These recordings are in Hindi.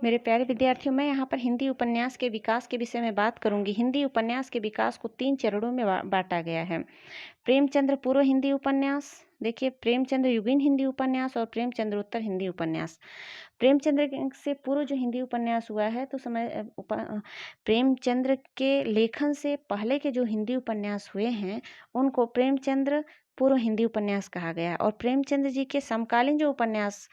मेरे प्यारे विद्यार्थियों, मैं यहाँ पर हिंदी उपन्यास के विकास के विषय में बात करूंगी। हिंदी उपन्यास के विकास को 3 चरणों में बांटा गया है। प्रेमचंद्र पूर्व हिंदी उपन्यास, देखिए प्रेमचंद्र युगीन हिंदी उपन्यास और प्रेमचंद्रोत्तर हिंदी उपन्यास। प्रेमचंद्र से पूर्व जो हिंदी उपन्यास हुआ है तो प्रेमचंद्र के लेखन से पहले के जो हिंदी उपन्यास हुए हैं उनको प्रेमचंद्र पूर्व हिंदी उपन्यास कहा गया। और प्रेमचंद्र जी के समकालीन जो उपन्यास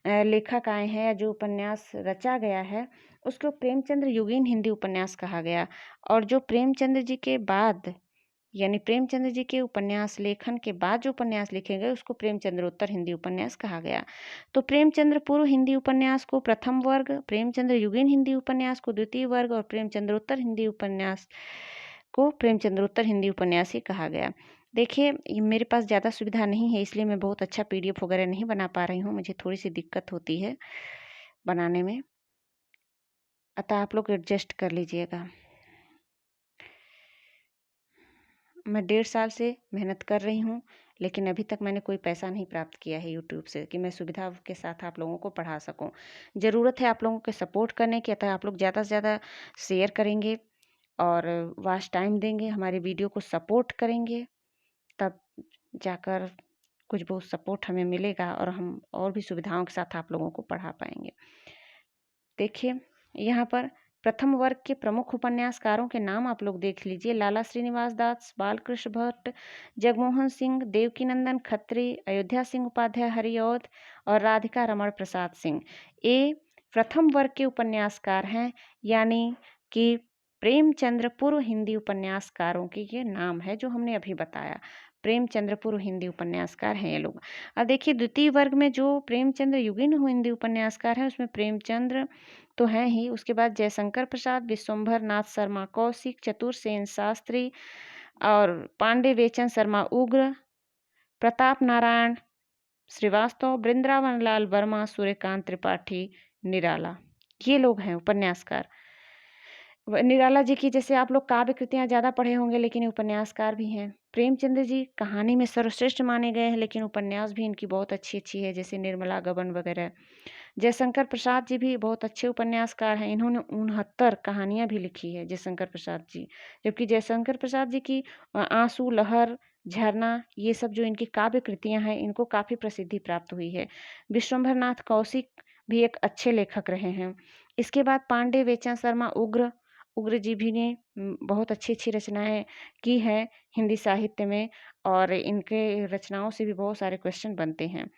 लेखक आए हैं या जो उपन्यास रचा गया है उसको प्रेमचंद्र युगीन हिंदी उपन्यास कहा गया। और जो प्रेमचंद्र जी के बाद यानी प्रेमचंद्र जी के उपन्यास लेखन के बाद जो उपन्यास लिखे गए उसको प्रेमचंद्रोत्तर हिंदी उपन्यास कहा गया। तो प्रेमचंद्र पूर्व हिंदी उपन्यास को प्रथम वर्ग, प्रेमचंद्र युगीन हिंदी उपन्यास को द्वितीय वर्ग और प्रेमचंद्रोत्तर हिंदी उपन्यास को प्रेमचंद्रोत्तर हिंदी उपन्यास ही कहा गया। देखिए, मेरे पास ज़्यादा सुविधा नहीं है इसलिए मैं बहुत अच्छा PDF वगैरह नहीं बना पा रही हूँ, मुझे थोड़ी सी दिक्कत होती है बनाने में, अतः आप लोग एडजस्ट कर लीजिएगा। मैं 1.5 साल से मेहनत कर रही हूँ लेकिन अभी तक मैंने कोई पैसा नहीं प्राप्त किया है यूट्यूब से कि मैं सुविधा के साथ आप लोगों को पढ़ा सकूँ। ज़रूरत है आप लोगों के सपोर्ट करने की, अतः आप लोग ज़्यादा से ज़्यादा शेयर करेंगे और वॉच टाइम देंगे, हमारे वीडियो को सपोर्ट करेंगे, तब जाकर कुछ बहुत सपोर्ट हमें मिलेगा और हम और भी सुविधाओं के साथ आप लोगों को पढ़ा पाएंगे। देखिए यहाँ पर प्रथम वर्ग के प्रमुख उपन्यासकारों के नाम आप लोग देख लीजिए। लाला श्रीनिवास दास, बालकृष्ण भट्ट, जगमोहन सिंह, देवकीनंदन खत्री, अयोध्या सिंह उपाध्याय हरिऔध और राधिका रमण प्रसाद सिंह। ये प्रथम वर्ग के उपन्यासकार हैं, यानी कि प्रेमचंद्र पूर्व हिंदी उपन्यासकारों के ये नाम है जो हमने अभी बताया। प्रेमचंद्र पूर्व हिंदी उपन्यासकार हैं ये लोग। अब देखिए द्वितीय वर्ग में जो प्रेमचंद्र युगीन हिंदी उपन्यासकार हैं उसमें प्रेमचंद्र तो हैं ही, उसके बाद जयशंकर प्रसाद, विश्वंभर नाथ शर्मा कौशिक, चतुर सेन शास्त्री और पांडे बेचन शर्मा उग्र, प्रताप नारायण श्रीवास्तव, वृंदावन लाल वर्मा, सूर्यकांत त्रिपाठी, निराला, ये लोग हैं उपन्यासकार। निराला जी की जैसे आप लोग काव्य कृतियाँ ज़्यादा पढ़े होंगे लेकिन ये उपन्यासकार भी हैं। प्रेमचंद्र जी कहानी में सर्वश्रेष्ठ माने गए हैं लेकिन उपन्यास भी इनकी बहुत अच्छी अच्छी है, जैसे निर्मला गबन वगैरह। जयशंकर प्रसाद जी भी बहुत अच्छे उपन्यासकार हैं, इन्होंने 69 कहानियाँ भी लिखी है जयशंकर प्रसाद जी। जबकि जयशंकर प्रसाद जी की आंसू, लहर, झरना, ये सब जो इनकी काव्य कृतियाँ हैं इनको काफ़ी प्रसिद्धि प्राप्त हुई है। विश्वंभर नाथ कौशिक भी एक अच्छे लेखक रहे हैं। इसके बाद पांडे बेचन शर्मा उग्र, उग्र जी भी ने बहुत अच्छी अच्छी रचनाएं की हैं हिंदी साहित्य में और इनके रचनाओं से भी बहुत सारे क्वेश्चन बनते हैं।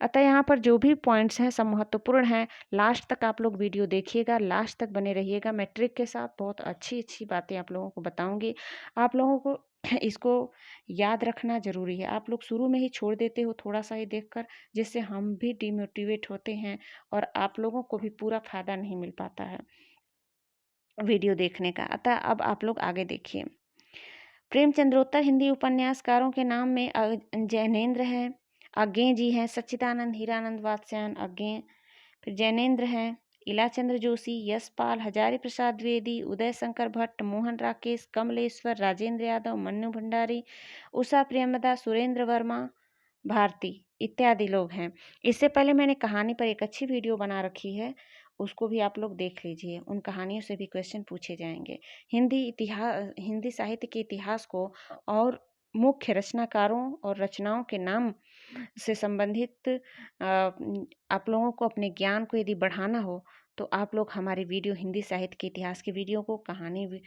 अतः यहाँ पर जो भी पॉइंट्स हैं सब महत्वपूर्ण हैं। लास्ट तक आप लोग वीडियो देखिएगा, लास्ट तक बने रहिएगा। मैं ट्रिक के साथ बहुत अच्छी अच्छी बातें आप लोगों को बताऊंगी। आप लोगों को इसको याद रखना ज़रूरी है। आप लोग शुरू में ही छोड़ देते हो थोड़ा सा ही देखकर, जिससे हम भी डिमोटिवेट होते हैं और आप लोगों को भी पूरा फ़ायदा नहीं मिल पाता है वीडियो देखने का। अतः अब आप लोग आगे देखिए। प्रेमचंद्रोत्तर हिंदी उपन्यासकारों के नाम में जैनेन्द्र हैं, अज्ञे जी हैं, सच्चिदानंद, हीरानंद वात्स्यायन अज्ञे, फिर जैनेन्द्र हैं, इलाचंद्र जोशी, यशपाल, हजारी प्रसाद द्विवेदी, उदय शंकर भट्ट, मोहन राकेश, कमलेश्वर, राजेंद्र यादव, मन्नू भंडारी, उषा प्रियमदा, सुरेंद्र वर्मा, भारती इत्यादि लोग हैं। इससे पहले मैंने कहानी पर एक अच्छी वीडियो बना रखी है, उसको भी आप लोग देख लीजिए। उन कहानियों से भी क्वेश्चन पूछे जाएंगे। हिंदी साहित्य के इतिहास को और मुख्य रचनाकारों और रचनाओं के नाम से संबंधित आप लोगों को अपने ज्ञान को यदि बढ़ाना हो तो आप लोग हमारे वीडियो हिंदी साहित्य के इतिहास के वीडियो को, कहानी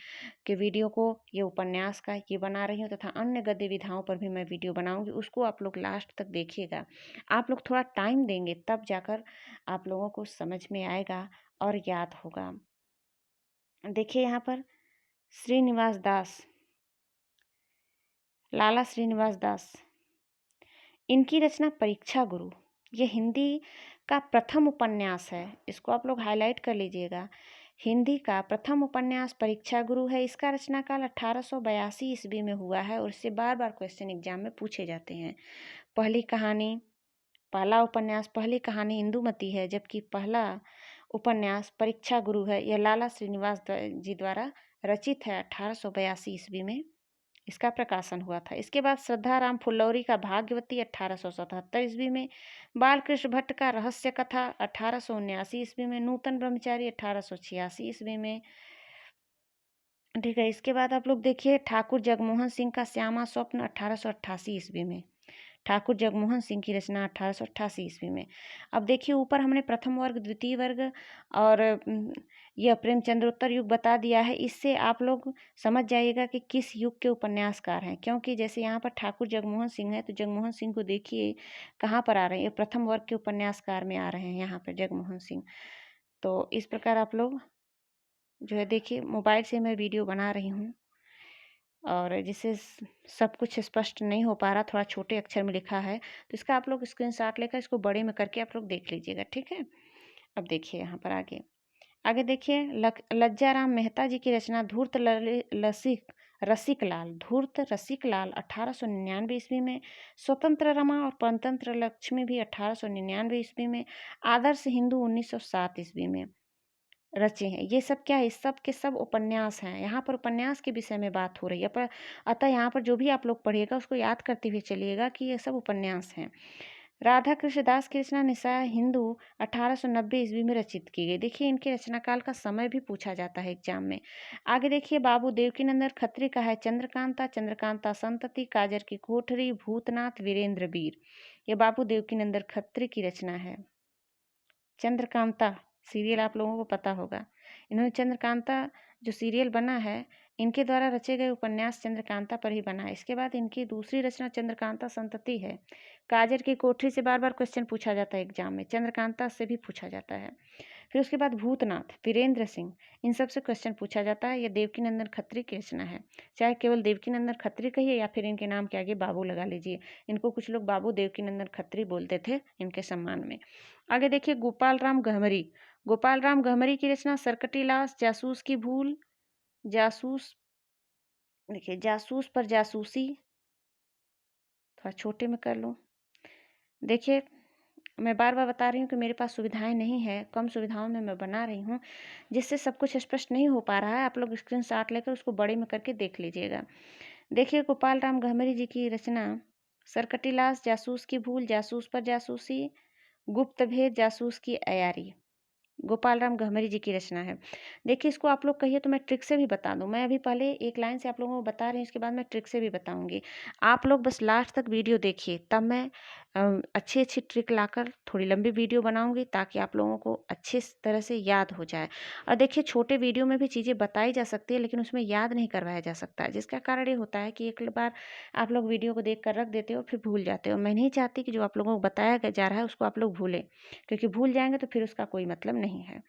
के वीडियो को, ये उपन्यास का ये बना रही हूँ तथा अन्य गद्य विधाओं पर भी मैं वीडियो बनाऊंगी, उसको आप लोग लास्ट तक देखिएगा। आप लोग थोड़ा टाइम देंगे तब जाकर आप लोगों को समझ में आएगा और याद होगा। देखिए यहाँ पर श्रीनिवास दास, लाला श्रीनिवास दास, इनकी रचना परीक्षा गुरु, ये हिंदी का प्रथम उपन्यास है, इसको आप लोग हाईलाइट कर लीजिएगा। हिंदी का प्रथम उपन्यास परीक्षा गुरु है। इसका रचनाकाल 1882 ईस्वी में हुआ है और इससे बार बार क्वेश्चन एग्जाम में पूछे जाते हैं। पहला उपन्यास पहली कहानी इंदुमती है, जबकि पहला उपन्यास परीक्षा गुरु है। यह लाला श्रीनिवास जी द्वारा रचित है 1882 ईस्वी में इसका प्रकाशन हुआ था। इसके बाद श्रद्धाराम फुल्लौरी का भाग्यवती 1877 ईस्वी में, बालकृष्ण भट्ट का रहस्य कथा 1879 ईस्वी में, नूतन ब्रह्मचारी 1886 ईस्वी में। ठीक है, इसके बाद आप लोग देखिए ठाकुर जगमोहन सिंह का श्यामा स्वप्न 1888 ईस्वी में। ठाकुर जगमोहन सिंह की रचना 1888 ईस्वी में। अब देखिए ऊपर हमने प्रथम वर्ग, द्वितीय वर्ग और यह प्रेमचंद्रोत्तर युग बता दिया है। इससे आप लोग समझ जाइएगा कि किस युग के उपन्यासकार हैं, क्योंकि जैसे यहाँ पर ठाकुर जगमोहन सिंह है तो जगमोहन सिंह को देखिए कहाँ पर आ रहे हैं, ये प्रथम वर्ग के उपन्यासकार में आ रहे हैं यहाँ पर जगमोहन सिंह। तो इस प्रकार आप लोग जो है देखिए, मोबाइल से मैं वीडियो बना रही हूँ और जिससे सब कुछ स्पष्ट नहीं हो पा रहा, थोड़ा छोटे अक्षर में लिखा है, तो इसका आप लोग स्क्रीनशॉट लेकर इसको बड़े में करके आप लोग देख लीजिएगा। ठीक है, अब देखिए यहाँ पर आगे आगे देखिए लज्जाराम मेहता जी की रचना धूर्त रसिक लाल, धूर्त रसिक लाल 1899 ईस्वी में, स्वतंत्र रमा और परतंत्र लक्ष्मी भी 1899 ईस्वी में, आदर्श हिंदू 1907 ईस्वी में रचे हैं। ये सब क्या है, इस सब के सब उपन्यास हैं। यहाँ पर उपन्यास के विषय में बात हो रही है, पर अतः यहाँ पर जो भी आप लोग पढ़िएगा उसको याद करते हुए चलिएगा कि ये सब उपन्यास हैं। राधा कृष्ण दास की रचना निसाय हिंदू 1890 ईस्वी में रचित की गई। देखिए इनके रचना काल का समय भी पूछा जाता है एग्जाम में। आगे देखिए बाबू देवकीनंदन खत्री का है चंद्रकांता, चंद्रकांता संतति, काजर की कोठरी, भूतनाथ, वीरेंद्र वीर। ये बाबू देवकीनंदन खत्री की रचना है। चंद्रकांता सीरियल आप लोगों को पता होगा, इन्होंने चंद्रकांता जो सीरियल बना है इनके द्वारा रचे गए उपन्यास चंद्रकांता पर ही बना है। इसके बाद इनकी दूसरी रचना चंद्रकांता संतति है। काजर की कोठरी से बार बार क्वेश्चन पूछा जाता है एग्जाम में, चंद्रकांता से भी पूछा जाता है। फिर उसके बाद भूतनाथ, वीरेंद्र सिंह, इन सब से क्वेश्चन पूछा जाता है। यह देवकीनंदन खत्री की रचना है, चाहे केवल देवकीनंदन खत्री कहिए या फिर इनके नाम के आगे बाबू लगा लीजिए। इनको कुछ लोग बाबू देवकीनंदन खत्री बोलते थे इनके सम्मान में। आगे देखिए गोपाल राम गहमरी, गोपाल राम गहमरी की रचना सरकटीलास, जासूस की भूल, जासूस, देखिए जासूस पर जासूसी, थोड़ा छोटे में कर लो। देखिए मैं बार बार बता रही हूँ कि मेरे पास सुविधाएं नहीं है, कम सुविधाओं में मैं बना रही हूँ, जिससे सब कुछ स्पष्ट नहीं हो पा रहा है। आप लोग स्क्रीनशॉट लेकर उसको बड़े में करके देख लीजिएगा। देखिए गोपाल राम गहमरी जी की रचना सरकटीलास, जासूस की भूल, जासूस पर जासूसी, गुप्त भेद, जासूस की अयारी, गोपाल राम गहमरी जी की रचना है। देखिए इसको आप लोग कहिए तो मैं ट्रिक से भी बता दूं। मैं अभी पहले एक लाइन से आप लोगों को बता रही हूँ, इसके बाद मैं ट्रिक से भी बताऊंगी। आप लोग बस लास्ट तक वीडियो देखिए, तब मैं अच्छी अच्छी ट्रिक लाकर थोड़ी लंबी वीडियो बनाऊंगी ताकि आप लोगों को अच्छे तरह से याद हो जाए। और देखिए छोटे वीडियो में भी चीज़ें बताई जा सकती है लेकिन उसमें याद नहीं करवाया जा सकता है, जिसका कारण ये होता है कि एक बार आप लोग वीडियो को देख कर रख देते हो फिर भूल जाते हो। मैं नहीं चाहती कि जो आप लोगों को बताया जा रहा है उसको आप लोग भूलें, क्योंकि भूल जाएंगे तो फिर उसका कोई मतलब नहीं है।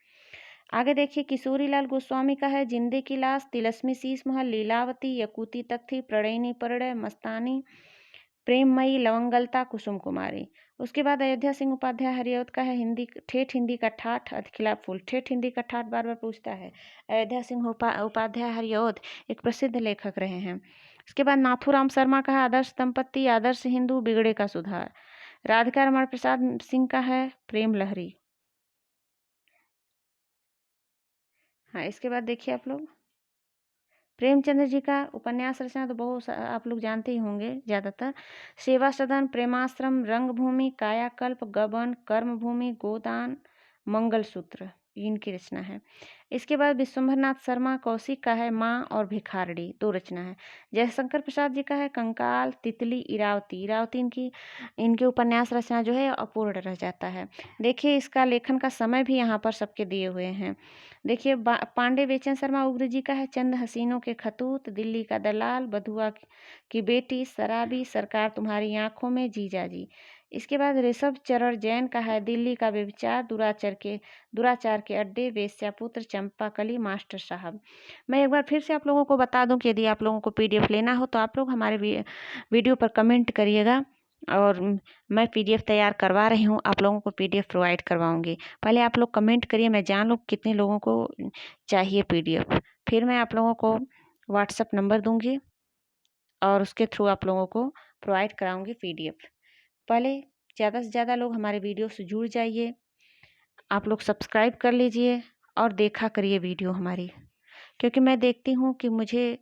आगे देखिए किशोरीलाल गोस्वामी का है जिंदे की लाश, तिलस्मी शीश महल, लीलावती, यकूती तख्ती, प्रणयिनी परड़य, मस्तानी, प्रेममयी, लवंगलता, कुसुम कुमारी। उसके बाद अयोध्या सिंह उपाध्याय हरिऔध का है हिंदी, ठेठ हिंदी का ठाठ, अधिखिला फूल। ठेठ हिंदी का ठाठ बार बार पूछता है। अयोध्या सिंह उपाध्याय हरिऔध एक प्रसिद्ध लेखक रहे हैं। उसके बाद नाथूराम शर्मा का है आदर्श दंपत्ति, आदर्श हिंदू, बिगड़े का सुधार। राधिका रमण प्रसाद सिंह का है प्रेम लहरी। हाँ, इसके बाद देखिए आप लोग प्रेमचंद्र जी का उपन्यास रचना तो बहुत आप लोग जानते ही होंगे ज़्यादातर। सेवा सदन, प्रेमाश्रम, रंगभूमि, कायाकल्प, गबन, कर्मभूमि, गोदान, मंगलसूत्र, इनकी रचना है। इसके बाद विश्वंभरनाथ शर्मा कौशिक का है माँ और भिखारड़ी, 2 रचना है। जयशंकर प्रसाद जी का है कंकाल, तितली, इरावती। इरावती इनके उपन्यास रचना जो है अपूर्ण रह जाता है। देखिए इसका लेखन का समय भी यहाँ पर सबके दिए हुए हैं। देखिए पांडे बेचन शर्मा उग्र जी का है चंद हसीनों के खतूत, दिल्ली का दलाल, बधुआ की बेटी, शराबी, सरकार तुम्हारी आंखों में, जीजा जी। इसके बाद ऋषभ चरण जैन का है दिल्ली का व्यभिचार, दुराचार के अड्डे, वेश्यापुत्र, चंपाकली, मास्टर साहब। मैं एक बार फिर से आप लोगों को बता दूं कि यदि आप लोगों को पीडीएफ लेना हो तो आप लोग हमारे वीडियो पर कमेंट करिएगा और मैं पीडीएफ तैयार करवा रही हूँ, आप लोगों को पीडीएफ प्रोवाइड करवाऊंगी। पहले आप लोग कमेंट करिए, मैं जान लूँ कितने लोगों को चाहिए पीडीएफ, फिर मैं आप लोगों को व्हाट्सएप नंबर दूंगी और उसके थ्रू आप लोगों को प्रोवाइड कराऊंगी पीडीएफ। पहले ज़्यादा से ज़्यादा लोग हमारे वीडियो से जुड़ जाइए, आप लोग सब्सक्राइब कर लीजिए और देखा करिए वीडियो हमारी, क्योंकि मैं देखती हूँ कि मुझे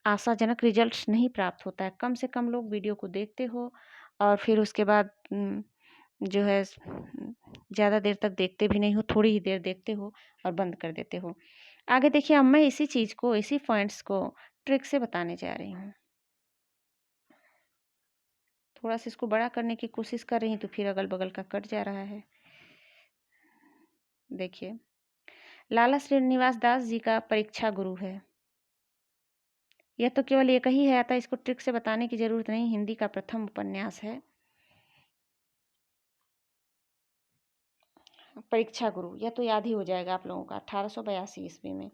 आशाजनक रिजल्ट्स नहीं प्राप्त होता है। कम से कम लोग वीडियो को देखते हो और फिर उसके बाद जो है ज़्यादा देर तक देखते भी नहीं हो, थोड़ी ही देर देखते हो और बंद कर देते हो। आगे देखिए, अब मैं इसी चीज़ को, इसी पॉइंट्स को ट्रिक से बताने जा रही हूँ। थोड़ा सा इसको बड़ा करने की कोशिश कर रही हूँ तो फिर अगल बगल का कट जा रहा है। देखिए, लाला श्रीनिवास दास जी का परीक्षा गुरु है। यह तो केवल एक ही है, अतः इसको ट्रिक से बताने की जरूरत नहीं। हिंदी का प्रथम उपन्यास है परीक्षा गुरु। यह तो याद ही हो जाएगा आप लोगों का, 1882 ईस्वी में।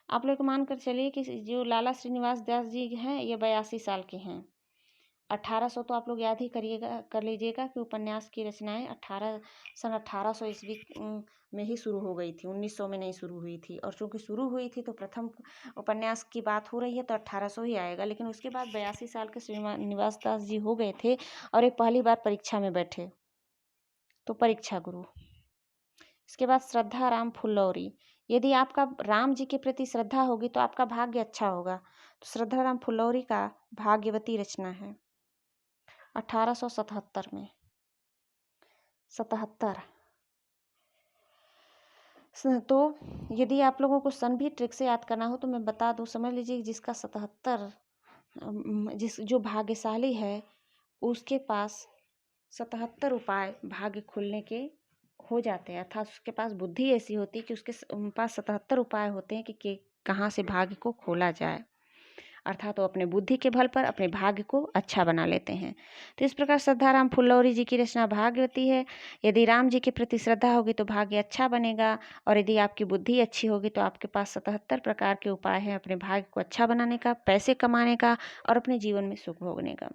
आप लोग मानकर चलिए कि जो लाला श्रीनिवास दास जी हैं ये 82 साल के हैं। 1800 तो आप लोग याद ही करिएगा, कर लीजिएगा कि उपन्यास की रचनाएं 1800 ईस्वी में ही शुरू हो गई थी, 1900 में नहीं शुरू हुई थी। और चूंकि शुरू हुई थी तो प्रथम उपन्यास की बात हो रही है तो 1800 ही आएगा। लेकिन उसके बाद 82 साल के श्रीनिवास दास जी हो गए थे और एक पहली बार परीक्षा में बैठे, तो परीक्षा गुरु। इसके बाद श्रद्धा राम फुल्लौरी। यदि आपका राम जी के प्रति श्रद्धा होगी तो आपका भाग्य अच्छा होगा। तो श्रद्धा राम फुल्लौरी का भाग्यवती रचना है 1877 में। 77। तो यदि आप लोगों को सन भी ट्रिक से याद करना हो तो मैं बता दूं, समझ लीजिए जिसका 77, जिस जो भाग्यशाली है उसके पास 77 उपाय भाग्य खुलने के हो जाते हैं। अर्थात उसके पास बुद्धि ऐसी होती है कि उसके पास 77 उपाय होते हैं कि कहाँ से भाग्य को खोला जाए। अर्थात वो अपने बुद्धि के बल पर अपने भाग्य को अच्छा बना लेते हैं। तो इस प्रकार श्रद्धाराम फुल्लौरी जी की रचना भाग्यवती है। यदि राम जी के प्रति श्रद्धा होगी तो भाग्य अच्छा बनेगा, और यदि आपकी बुद्धि अच्छी होगी तो आपके पास 77 प्रकार के उपाय हैं अपने भाग्य को अच्छा बनाने का, पैसे कमाने का और अपने जीवन में सुख भोगने का।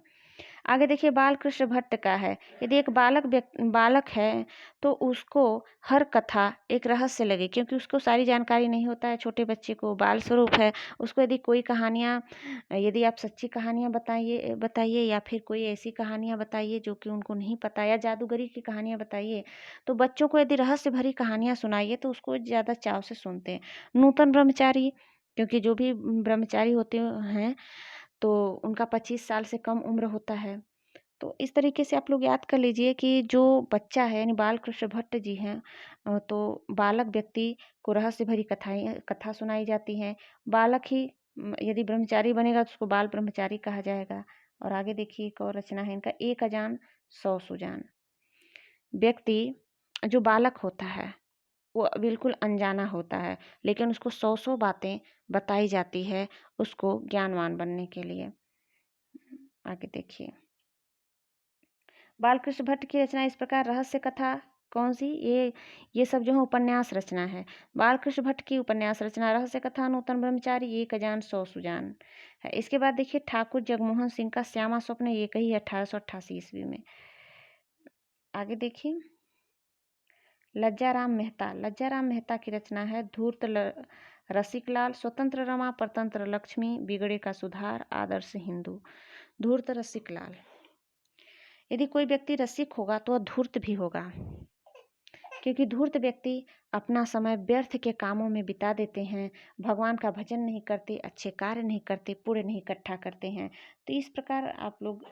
आगे देखिए, बालकृष्ण भट्ट का है। यदि एक बालक है तो उसको हर कथा एक रहस्य लगे, क्योंकि उसको सारी जानकारी नहीं होता है। छोटे बच्चे को बाल स्वरूप है, उसको यदि कोई कहानियाँ, यदि आप सच्ची कहानियाँ बताइए बताइए या फिर कोई ऐसी कहानियाँ बताइए जो कि उनको नहीं पता, या जादूगरी की कहानियाँ बताइए, तो बच्चों को यदि रहस्य भरी कहानियाँ सुनाइए तो उसको ज़्यादा चाव से सुनते हैं। नूतन ब्रह्मचारी, क्योंकि जो भी ब्रह्मचारी होते हैं तो उनका 25 साल से कम उम्र होता है। तो इस तरीके से आप लोग याद कर लीजिए कि जो बच्चा है यानी बाल कृष्ण भट्ट जी हैं, तो बालक व्यक्ति को रहस्य भरी कथा सुनाई जाती हैं। बालक ही यदि ब्रह्मचारी बनेगा तो उसको बाल ब्रह्मचारी कहा जाएगा। और आगे देखिए, एक और रचना है इनका, एक अजान सौ सुजान। व्यक्ति जो बालक होता है वो बिल्कुल अनजाना होता है, लेकिन उसको 100 बातें बताई जाती है उसको ज्ञानवान बनने के लिए। आगे देखिए, बालकृष्ण भट्ट की रचना इस प्रकार। रहस्य कथा कौन सी, ये सब जो है उपन्यास रचना है। बालकृष्ण भट्ट की उपन्यास रचना रहस्य कथा, नूतन ब्रह्मचारी, एक अजान सौ सुजान है। इसके बाद देखिए, ठाकुर जगमोहन सिंह का श्यामा स्वप्न, ये कही है 1888 ईस्वी में। आगे देखिए, लज्जाराम मेहता। लज्जाराम मेहता की रचना है धूर्त रसिकलाल, स्वतंत्र रमा, परतंत्र लक्ष्मी, बिगड़े का सुधार, आदर्श हिंदू। धूर्त रसिकलाल। यदि कोई व्यक्ति रसिक होगा तो वह धूर्त भी होगा, क्योंकि धूर्त व्यक्ति अपना समय व्यर्थ के कामों में बिता देते हैं, भगवान का भजन नहीं करते, अच्छे कार्य नहीं करते, पुण्य नहीं इकट्ठा करते हैं। तो इस प्रकार आप लोग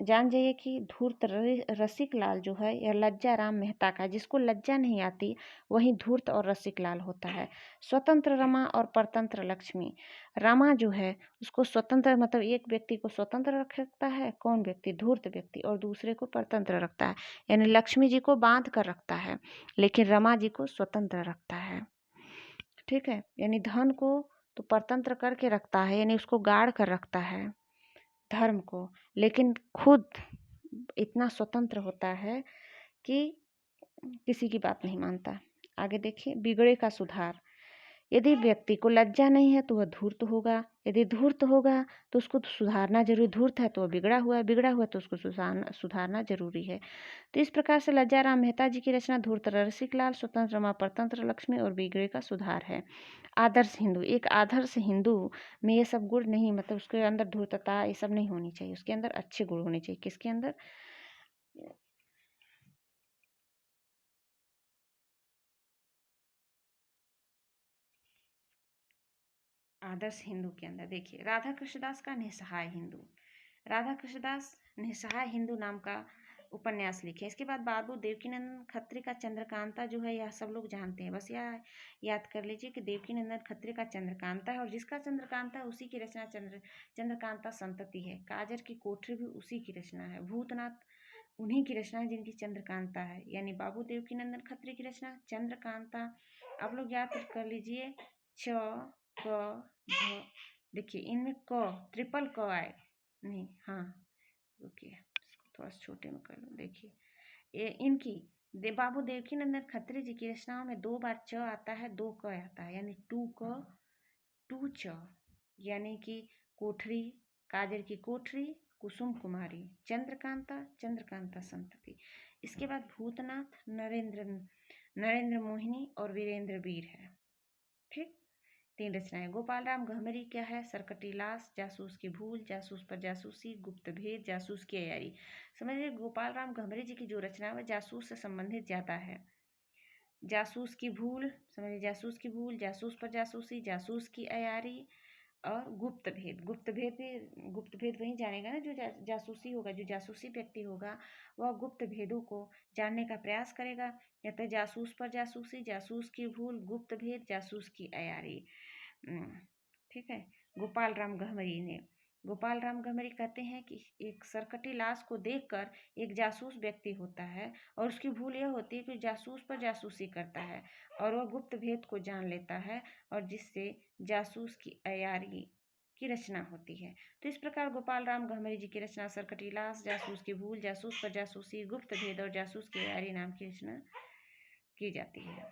जान जाइए कि धूर्त रसिक लाल जो है यह लज्जा राम मेहता का, जिसको लज्जा नहीं आती वही धूर्त और रसिक लाल होता है। स्वतंत्र रमा और परतंत्र लक्ष्मी। रमा जो है उसको स्वतंत्र, मतलब एक व्यक्ति को स्वतंत्र रखता है, कौन व्यक्ति, धूर्त व्यक्ति, और दूसरे को परतंत्र रखता है, यानी लक्ष्मी जी को बांध कर रखता है, लेकिन रमा जी को स्वतंत्र रखता है। ठीक है, यानी धन को तो परतंत्र करके रखता है, यानी उसको गाड़ कर रखता है धर्म को, लेकिन खुद इतना स्वतंत्र होता है कि किसी की बात नहीं मानता। आगे देखिए, बिगड़े का सुधार। यदि व्यक्ति को लज्जा नहीं है तो वह धूर्त होगा, यदि धूर्त होगा तो उसको तो सुधारना जरूरी, धूर्त है तो वह बिगड़ा हुआ है, बिगड़ा हुआ तो उसको सुधारना जरूरी है। तो इस प्रकार से लज्जाराम मेहता जी की रचना धूर्त रसिकलाल, स्वतंत्र रमा, परतंत्र लक्ष्मी और बिगड़े का सुधार है। आदर्श हिंदू। एक आदर्श हिंदू में ये सब गुण नहीं, मतलब उसके अंदर धूर्तता ये सब नहीं होनी चाहिए, उसके अंदर अच्छे गुण होने चाहिए। किसके अंदर, आदर्श हिंदू के अंदर देखिए, राधा कृष्णदास का निस्सहाय हिंदू, राधा कृष्णदास निस्सहाय हिंदू नाम का उपन्यास लिखे। इसके बाद बाबू देवकीनंदन खत्री का चंद्रकांता जो है, यह सब लोग जानते हैं, बस यह याद कर लीजिए कि देवकीनंदन खत्री का चंद्रकांता है, और जिसका चंद्रकांता है उसी की रचना चंद्रकांता संतति है। काजर की कोठरी भी उसी की रचना है। भूतनाथ उन्हीं की रचना है जिनकी चंद्रकांता है, यानी बाबू देवकीनंदन खत्री की रचना चंद्रकांता। आप लोग याद कर लीजिए, च क झ, देखिए इनमें क ट्रिपल क आए नहीं, हाँ रुकिए इसको थोड़ा छोटे में कर लूँ। देखिए ये इनकी बाबू देवकीनंदन खत्री जी की रचनाओं में 2 बार च आता है, 2 क आता है, यानी टू क टू च, यानी कि कोठरी, काजर की कोठरी, कुसुम कुमारी, चंद्रकांता, चंद्रकांता संतति। इसके बाद भूतनाथ, नरेंद्र मोहिनी और वीरेंद्र वीर है। ठीक, 3 रचनाएं। गोपाल राम गहमरी क्या है? सरकटी लाश, जासूस की भूल, जासूस पर जासूसी, गुप्त भेद, जासूस की अयारी। समझिए गोपाल राम गहमरी जी की जो रचना है जासूस से संबंधित ज्यादा है। जासूस की भूल, समझिए जासूस की भूल, जासूस पर जासूसी, जासूस की अयारी और गुप्त भेद। गुप्त भेद वही जानेगा ना जो जासूसी होगा, जो जासूसी व्यक्ति होगा वह गुप्त भेदों को जानने का प्रयास करेगा। कहते हैं जासूस पर जासूसी, जासूस की भूल, गुप्त भेद, जासूस की अयारी। ठीक है। गोपाल राम गहमरी कहते हैं कि एक सरकटी लाश को देखकर एक जासूस व्यक्ति होता है और उसकी भूल यह होती है कि जासूस पर जासूसी करता है और वह गुप्त भेद को जान लेता है, और जिससे जासूस की अयारी की रचना होती है। तो इस प्रकार गोपाल राम गहमरी जी की रचना सरकटी लाश, जासूस की भूल, जासूस पर जासूसी, गुप्त भेद और जासूस की अयारी नाम की रचना की जाती है।